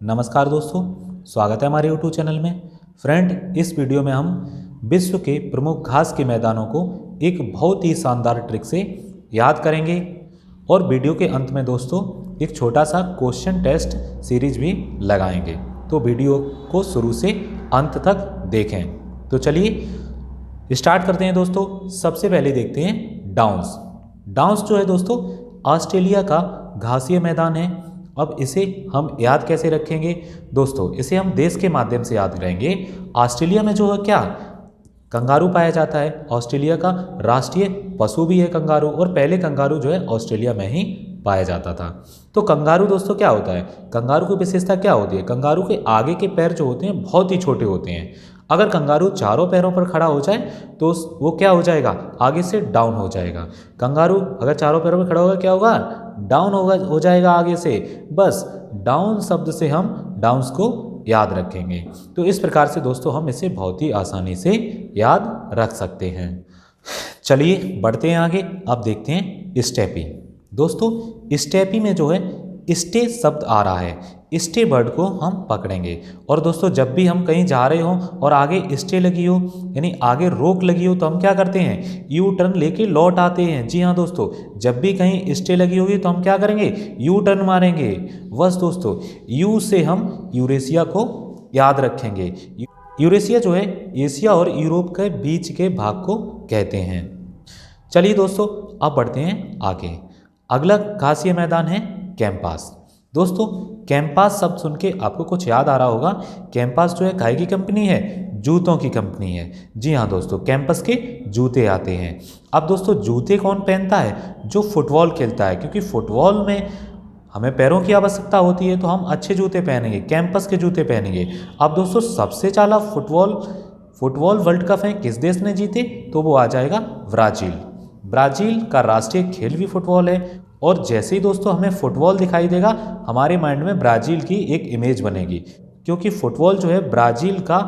नमस्कार दोस्तों, स्वागत है हमारे YouTube चैनल में। फ्रेंड, इस वीडियो में हम विश्व के प्रमुख घास के मैदानों को एक बहुत ही शानदार ट्रिक से याद करेंगे और वीडियो के अंत में दोस्तों एक छोटा सा क्वेश्चन टेस्ट सीरीज भी लगाएंगे। तो वीडियो को शुरू से अंत तक देखें। तो चलिए स्टार्ट करते हैं दोस्तों। सबसे पहले देखते हैं डाउन्स। डाउन्स जो है दोस्तों ऑस्ट्रेलिया का घासीय मैदान है। अब इसे हम याद कैसे रखेंगे दोस्तों? इसे हम देश के माध्यम से याद करेंगे। ऑस्ट्रेलिया में जो है क्या कंगारू पाया जाता है। ऑस्ट्रेलिया का राष्ट्रीय पशु भी है कंगारू, और पहले कंगारू जो है ऑस्ट्रेलिया में ही पाया जाता था। तो कंगारू दोस्तों क्या होता है? कंगारू की विशेषता क्या होती है? कंगारू के आगे के पैर जो होते हैं बहुत ही छोटे होते हैं। अगर कंगारू चारों पैरों पर खड़ा हो जाए तो वो क्या हो जाएगा? आगे से डाउन हो जाएगा। कंगारू अगर चारों पैरों पर खड़ा होगा क्या होगा? डाउन हो जाएगा आगे से। बस डाउन शब्द से हम डाउन्स को याद रखेंगे। तो इस प्रकार से दोस्तों हम इसे बहुत ही आसानी से याद रख सकते हैं। चलिए बढ़ते हैं आगे। अब देखते हैं स्टेपी। दोस्तों स्टेपी में जो है स्टे शब्द आ रहा है। स्टे वर्ड को हम पकड़ेंगे। और दोस्तों जब भी हम कहीं जा रहे हो और आगे स्टे लगी हो यानी आगे रोक लगी हो तो हम क्या करते हैं? यू टर्न लेके लौट आते हैं। जी हाँ दोस्तों, जब भी कहीं स्टे लगी होगी तो हम क्या करेंगे? यू टर्न मारेंगे। बस दोस्तों यू से हम यूरेशिया को याद रखेंगे। यूरेशिया जो है एशिया और यूरोप के बीच के भाग को कहते हैं। चलिए दोस्तों अब बढ़ते हैं आगे। अगला घासीय मैदान है कैंपास। दोस्तों कैंपास शब्द सुन के आपको कुछ याद आ रहा होगा। कैंपास जो है काहे की कंपनी है? जूतों की कंपनी है। जी हाँ दोस्तों, कैंपस के जूते आते हैं। अब दोस्तों जूते कौन पहनता है? जो फुटबॉल खेलता है, क्योंकि फुटबॉल में हमें पैरों की आवश्यकता होती है तो हम अच्छे जूते पहनेंगे, कैंपस के जूते पहनेंगे। अब दोस्तों सबसे ज़्यादा फुटबॉल वर्ल्ड कप है किस देश ने जीते? तो वो आ जाएगा ब्राज़ील। ब्राज़ील का राष्ट्रीय खेल भी फुटबॉल है। और जैसे ही दोस्तों हमें फुटबॉल दिखाई देगा हमारे माइंड में ब्राज़ील की एक इमेज बनेगी, क्योंकि फुटबॉल जो है ब्राज़ील का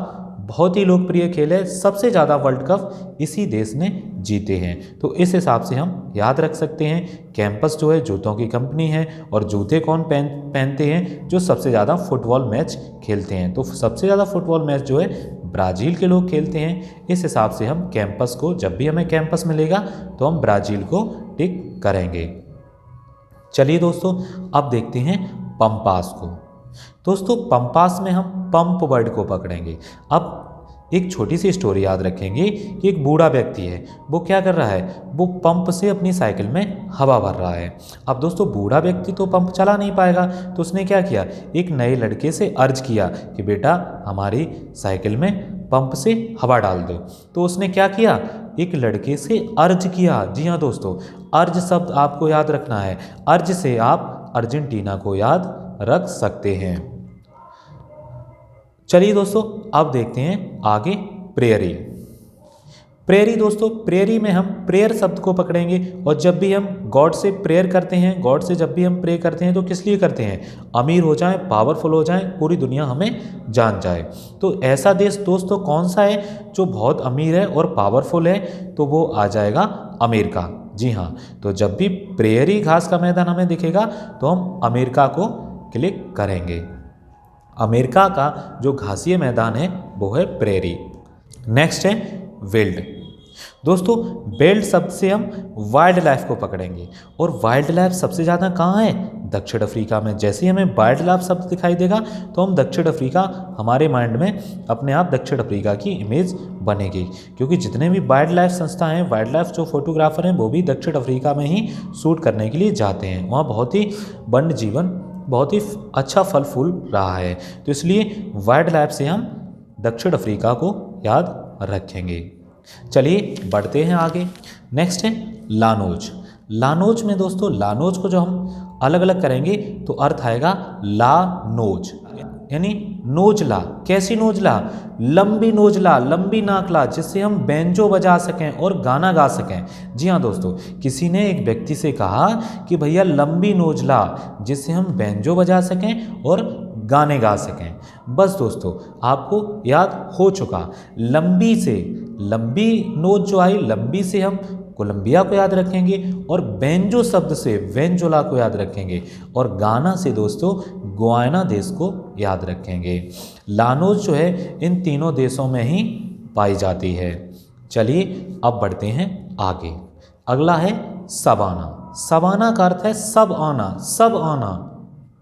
बहुत ही लोकप्रिय खेल है। सबसे ज़्यादा वर्ल्ड कप इसी देश ने जीते हैं। तो इस हिसाब से हम याद रख सकते हैं कैंपस जो है जूतों की कंपनी है। और जूते कौन पहनते हैं? जो सबसे ज़्यादा फुटबॉल मैच खेलते हैं। तो सबसे ज़्यादा फुटबॉल मैच जो है ब्राज़ील के लोग खेलते हैं। इस हिसाब से हम कैंपस को, जब भी हमें कैंपस मिलेगा तो हम ब्राज़ील को टिक करेंगे। चलिए दोस्तों अब देखते हैं पंपास को। दोस्तों पंपास में हम पंप वर्ड को पकड़ेंगे। अब एक छोटी सी स्टोरी याद रखेंगे कि एक बूढ़ा व्यक्ति है, वो क्या कर रहा है? वो पंप से अपनी साइकिल में हवा भर रहा है। अब दोस्तों बूढ़ा व्यक्ति तो पंप चला नहीं पाएगा, तो उसने क्या किया? एक नए लड़के से अर्ज किया कि बेटा हमारी साइकिल में पंप से हवा डाल दो। तो उसने क्या किया? एक लड़के से अर्ज किया। जी हाँ दोस्तों, अर्ज शब्द आपको याद रखना है। अर्ज से आप अर्जेंटीना को याद रख सकते हैं। चलिए दोस्तों अब देखते हैं आगे प्रेयरी। प्रेयरी दोस्तों, प्रेयरी में हम प्रेयर शब्द को पकड़ेंगे। और जब भी हम गॉड से प्रेयर करते हैं, गॉड से जब भी हम प्रे करते हैं तो किस लिए करते हैं? अमीर हो जाएं, पावरफुल हो जाएं, पूरी दुनिया हमें जान जाए। तो ऐसा देश दोस्तों कौन सा है जो बहुत अमीर है और पावरफुल है? तो वो आ जाएगा अमेरिका। जी हाँ, तो जब भी प्रेयरी घास का मैदान हमें दिखेगा तो हम अमेरिका को क्लिक करेंगे। अमेरिका का जो घासीय मैदान है वो है प्रेयरी। नेक्स्ट है विल्ड। दोस्तों विल्ड शब्द से हम वाइल्ड लाइफ को पकड़ेंगे। और वाइल्ड लाइफ सबसे ज़्यादा कहाँ है? दक्षिण अफ्रीका में। जैसे ही हमें वाइल्ड लाइफ शब्द दिखाई देगा तो हम दक्षिण अफ्रीका, हमारे माइंड में अपने आप दक्षिण अफ्रीका की इमेज बनेगी। क्योंकि जितने भी वाइल्ड लाइफ संस्था हैं, वाइल्ड लाइफ जो फोटोग्राफर हैं वो भी दक्षिण अफ्रीका में ही शूट करने के लिए जाते हैं। वहाँ बहुत ही वन्य जीवन, बहुत ही अच्छा फल फूल रहा है। तो इसलिए वाइल्ड लाइफ से हम दक्षिण अफ्रीका को याद रखेंगे। चलिए बढ़ते हैं आगे। नेक्स्ट है लानोज। लानोज में दोस्तों, लानोज को जो हम अलग अलग करेंगे तो अर्थ आएगा लानोज, यानी नोजला। कैसी नोजला? लंबी नोजला, लंबी नाकला, जिससे हम बैंजो बजा सकें और गाना गा सकें। जी हाँ दोस्तों, किसी ने एक व्यक्ति से कहा कि भैया लंबी नोजला, जिससे हम बैंजो बजा सकें और गाने गा सकें। बस दोस्तों आपको याद हो चुका। लंबी से, लंबी नोज जो आई, लंबी से हम कोलंबिया को याद रखेंगे और बेंजो शब्द से वेनेजुला को याद रखेंगे और गाना से दोस्तों गुयाना देश को याद रखेंगे। लानोज जो है इन तीनों देशों में ही पाई जाती है। चलिए अब बढ़ते हैं आगे। अगला है सवाना। सवाना का अर्थ है सब आना, सब आना।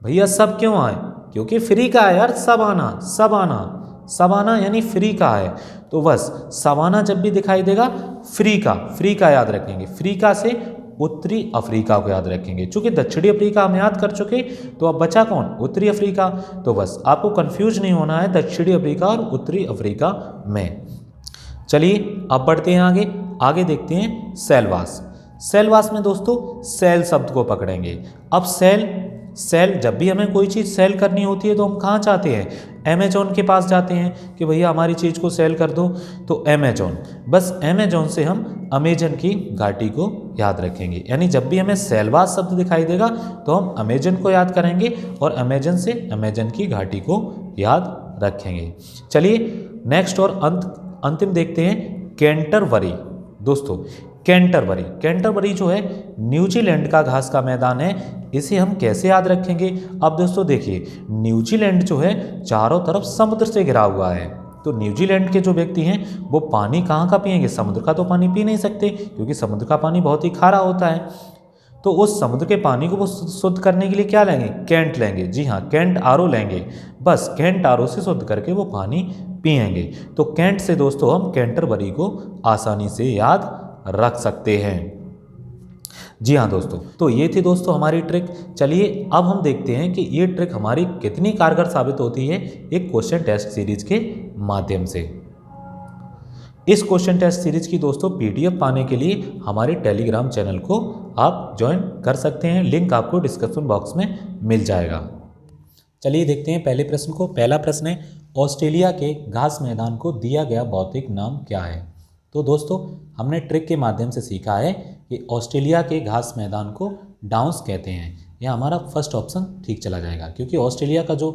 भैया सब क्यों आए? क्योंकि फ्री का है यार, सब आना, सब आना। सवाना यानी फ्री का है, तो बस सवाना जब भी दिखाई देगा फ्री का याद रखेंगे। फ्रीका से उत्तरी अफ्रीका को याद रखेंगे। चूंकि दक्षिणी अफ्रीका हम याद कर चुके, तो अब बचा कौन? उत्तरी अफ्रीका। तो बस आपको कंफ्यूज नहीं होना है दक्षिणी अफ्रीका और उत्तरी अफ्रीका में। चलिए अब बढ़ते हैं आगे। आगे देखते हैं सेलवास। सेलवास में दोस्तों सेल शब्द को पकड़ेंगे। अब सेल जब भी हमें कोई चीज़ सेल करनी होती है तो हम कहाँ चाहते हैं? अमेजोन के पास जाते हैं कि भैया हमारी चीज़ को सेल कर दो, तो अमेजोन। बस अमेजोन से हम अमेजन की घाटी को याद रखेंगे। यानी जब भी हमें सेलवास शब्द दिखाई देगा तो हम अमेजन को याद करेंगे और अमेजन से अमेजन की घाटी को याद रखेंगे। चलिए नेक्स्ट और अंतिम देखते हैं कैंटरबरी। दोस्तों कैंटरबरी जो है न्यूजीलैंड का घास का मैदान है। इसे हम कैसे याद रखेंगे? अब दोस्तों देखिए, न्यूजीलैंड जो है चारों तरफ समुद्र से घिरा हुआ है, तो न्यूजीलैंड के जो व्यक्ति हैं वो पानी कहाँ का पिएंगे? समुद्र का तो पानी पी नहीं सकते, क्योंकि समुद्र का पानी बहुत ही खारा होता है। तो उस समुद्र के पानी को वो शुद्ध करने के लिए क्या लेंगे? कैंट लेंगे। जी हाँ, कैंट आरओ लेंगे। बस कैंट आरओ से शुद्ध करके वो पानी पिएंगे। तो कैंट से दोस्तों हम कैंटरबरी को आसानी से याद रख सकते हैं। जी हाँ दोस्तों, तो ये थी दोस्तों हमारी ट्रिक। चलिए अब हम देखते हैं कि ये ट्रिक हमारी कितनी कारगर साबित होती है एक क्वेश्चन टेस्ट सीरीज के माध्यम से। इस क्वेश्चन टेस्ट सीरीज की दोस्तों पीडीएफ पाने के लिए हमारे टेलीग्राम चैनल को आप ज्वाइन कर सकते हैं। लिंक आपको डिस्क्रिप्शन बॉक्स में मिल जाएगा। चलिए देखते हैं पहले प्रश्न को। पहला प्रश्न है, ऑस्ट्रेलिया के घास मैदान को दिया गया भौतिक नाम क्या है? तो दोस्तों हमने ट्रिक के माध्यम से सीखा है कि ऑस्ट्रेलिया के घास मैदान को डाउन्स कहते हैं। यह हमारा फर्स्ट ऑप्शन ठीक चला जाएगा, क्योंकि ऑस्ट्रेलिया का जो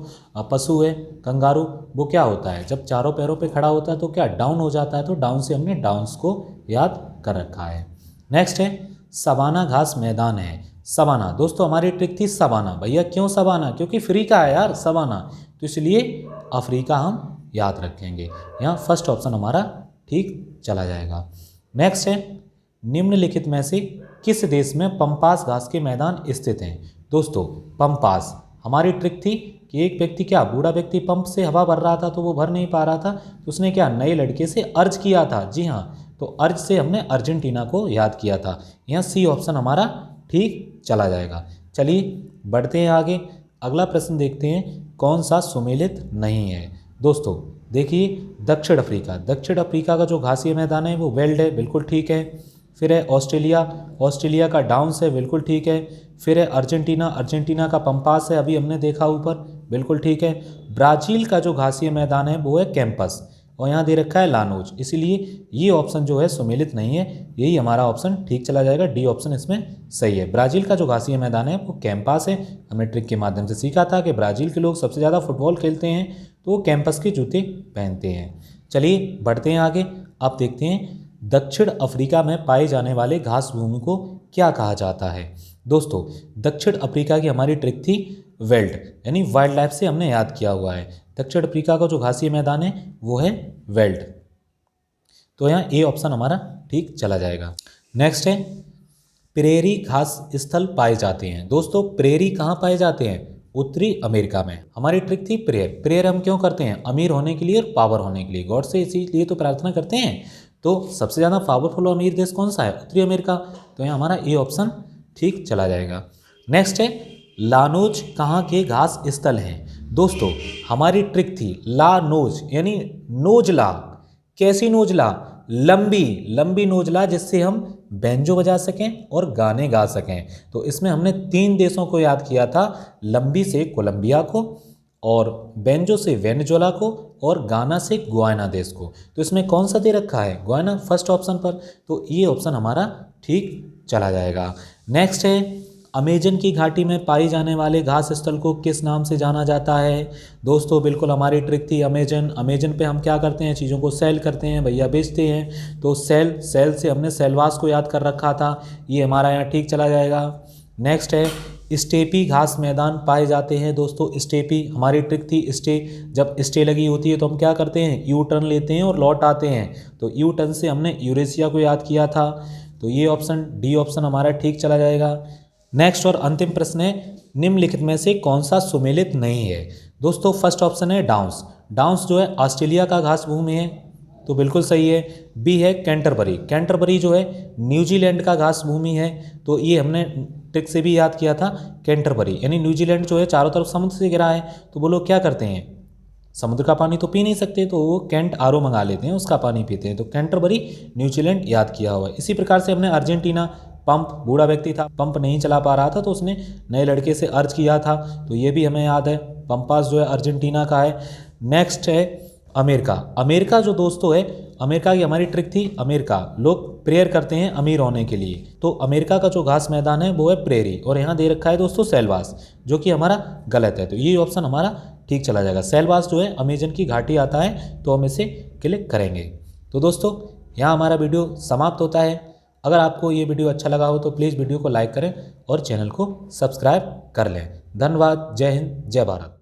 पशु है कंगारू, वो क्या होता है जब चारों पैरों पे खड़ा होता है तो क्या डाउन हो जाता है, तो डाउन से हमने डाउन्स को याद कर रखा है। नेक्स्ट है सवाना घास मैदान है। सवाना दोस्तों हमारी ट्रिक थी सवाना। भैया क्यों सवाना? क्योंकि फ्री का है यार सवाना, तो इसलिए अफ्रीका हम याद रखेंगे। यहाँ फर्स्ट ऑप्शन हमारा ठीक चला जाएगा। नेक्स्ट है, निम्नलिखित में से किस देश में पंपास घास के मैदान स्थित हैं? दोस्तों पंपास हमारी ट्रिक थी कि एक व्यक्ति क्या बूढ़ा व्यक्ति पंप से हवा भर रहा था तो वो भर नहीं पा रहा था, तो उसने क्या नए लड़के से अर्ज किया था। जी हाँ, तो अर्ज से हमने अर्जेंटीना को याद किया था। यहाँ सी ऑप्शन हमारा ठीक चला जाएगा। चलिए बढ़ते हैं आगे। अगला प्रश्न देखते हैं, कौन सा सुमेलित नहीं है? दोस्तों देखिए दक्षिण अफ्रीका का जो घासीय मैदान है वो वेल्ड है, बिल्कुल ठीक है। फिर है ऑस्ट्रेलिया का डाउन्स है, बिल्कुल ठीक है। फिर है अर्जेंटीना का पंपास है, अभी हमने देखा ऊपर, बिल्कुल ठीक है। ब्राज़ील का जो घासीय मैदान है वो है कैंपस, और यहाँ दे रखा है लानोज, इसीलिए ये ऑप्शन जो है सुमेलित नहीं है। यही हमारा ऑप्शन ठीक चला जाएगा, डी ऑप्शन इसमें सही है। ब्राज़ील का जो घासीय मैदान है वो कैंपस है। हमने ट्रिक के माध्यम से सीखा था कि ब्राज़ील के लोग सबसे ज़्यादा फुटबॉल खेलते हैं तो वो कैंपस के जूते पहनते हैं। चलिए बढ़ते हैं आगे। आप देखते हैं दक्षिण अफ्रीका में पाए जाने वाले घास भूमि को क्या कहा जाता है? दोस्तों दक्षिण अफ्रीका की हमारी ट्रिक थी वेल्ड, यानी वाइल्ड लाइफ से हमने याद किया हुआ है। दक्षिण अफ्रीका का जो घासीय मैदान है वो है वेल्ड, तो यहाँ ए ऑप्शन हमारा ठीक चला जाएगा। नेक्स्ट है प्रेरी घास स्थल पाए जाते हैं। दोस्तों प्रेरी कहाँ पाए जाते हैं? उत्तरी अमेरिका में। हमारी ट्रिक थी प्रेयर हम क्यों करते हैं? अमीर होने के लिए और पावर होने के लिए, गॉड से इसीलिए तो प्रार्थना करते हैं। तो सबसे ज़्यादा पावरफुल और अमीर देश कौन सा है? उत्तरी अमेरिका, तो यहाँ हमारा ए ऑप्शन ठीक चला जाएगा। नेक्स्ट है लानोज कहाँ के घास स्थल हैं? दोस्तों हमारी ट्रिक थी लानोज यानी नोजला। कैसी नोजला? लंबी नोजला, जिससे हम बैंजो बजा सकें और गाने गा सकें। तो इसमें हमने 3 देशों को याद किया था, लंबी से कोलंबिया को, और बेंजो से वेनेजुएला को, और गाना से गुयाना देश को। तो इसमें कौन सा दे रखा है? गुयाना फर्स्ट ऑप्शन पर, तो ये ऑप्शन हमारा ठीक चला जाएगा। नेक्स्ट है अमेजन की घाटी में पाई जाने वाले घास स्थल को किस नाम से जाना जाता है? दोस्तों बिल्कुल हमारी ट्रिक थी अमेजन। अमेजन पे हम क्या करते हैं, चीज़ों को सेल करते हैं, भैया बेचते हैं। तो सेल से हमने सेलवास को याद कर रखा था, ये हमारा यहाँ ठीक चला जाएगा। नेक्स्ट है स्टेपी घास मैदान पाए जाते हैं। दोस्तों स्टेपी हमारी ट्रिक थी, जब स्टे लगी होती है तो हम क्या करते हैं, यू टर्न लेते हैं और लौट आते हैं। तो यू टर्न से हमने यूरेशिया को याद किया था। तो ये ऑप्शन डी ऑप्शन हमारा ठीक चला जाएगा। नेक्स्ट और अंतिम प्रश्न है, निम्नलिखित में से कौन सा सुमेलित नहीं है? दोस्तों फर्स्ट ऑप्शन है डाउन्स। डाउन्स जो है ऑस्ट्रेलिया का घास भूमि है, तो बिल्कुल सही है। बी है कैंटरबरी। कैंटरबरी जो है न्यूजीलैंड का घास भूमि है, तो ये हमने ट्रिक से भी याद किया था कैंटरबरी, यानी न्यूजीलैंड जो है चारों तरफ समुद्र से घिरा है, तो वो लोग क्या करते हैं, समुद्र का पानी तो पी नहीं सकते, तो वो कैंट आरओ मंगा लेते हैं, उसका पानी पीते हैं। तो कैंटरबरी न्यूजीलैंड याद किया हुआ है। इसी प्रकार से हमने अर्जेंटीना, पंप बूढ़ा व्यक्ति था, पंप नहीं चला पा रहा था, तो उसने नए लड़के से अर्ज किया था, तो ये भी हमें याद है। पंपास जो है अर्जेंटीना का है। नेक्स्ट है अमेरिका। अमेरिका जो दोस्तों है, अमेरिका की हमारी ट्रिक थी, अमेरिका लोग प्रेयर करते हैं अमीर होने के लिए, तो अमेरिका का जो घास मैदान है वो है प्रेरी, और यहाँ दे रखा है दोस्तों सेलवास, जो कि हमारा गलत है। तो ये ऑप्शन हमारा ठीक चला जाएगा। सेलवास जो है अमेजन की घाटी आता है, तो हम इसे क्लिक करेंगे। तो दोस्तों यहाँ हमारा वीडियो समाप्त होता है। अगर आपको ये वीडियो अच्छा लगा हो तो प्लीज़ वीडियो को लाइक करें और चैनल को सब्सक्राइब कर लें। धन्यवाद। जय हिंद, जय भारत।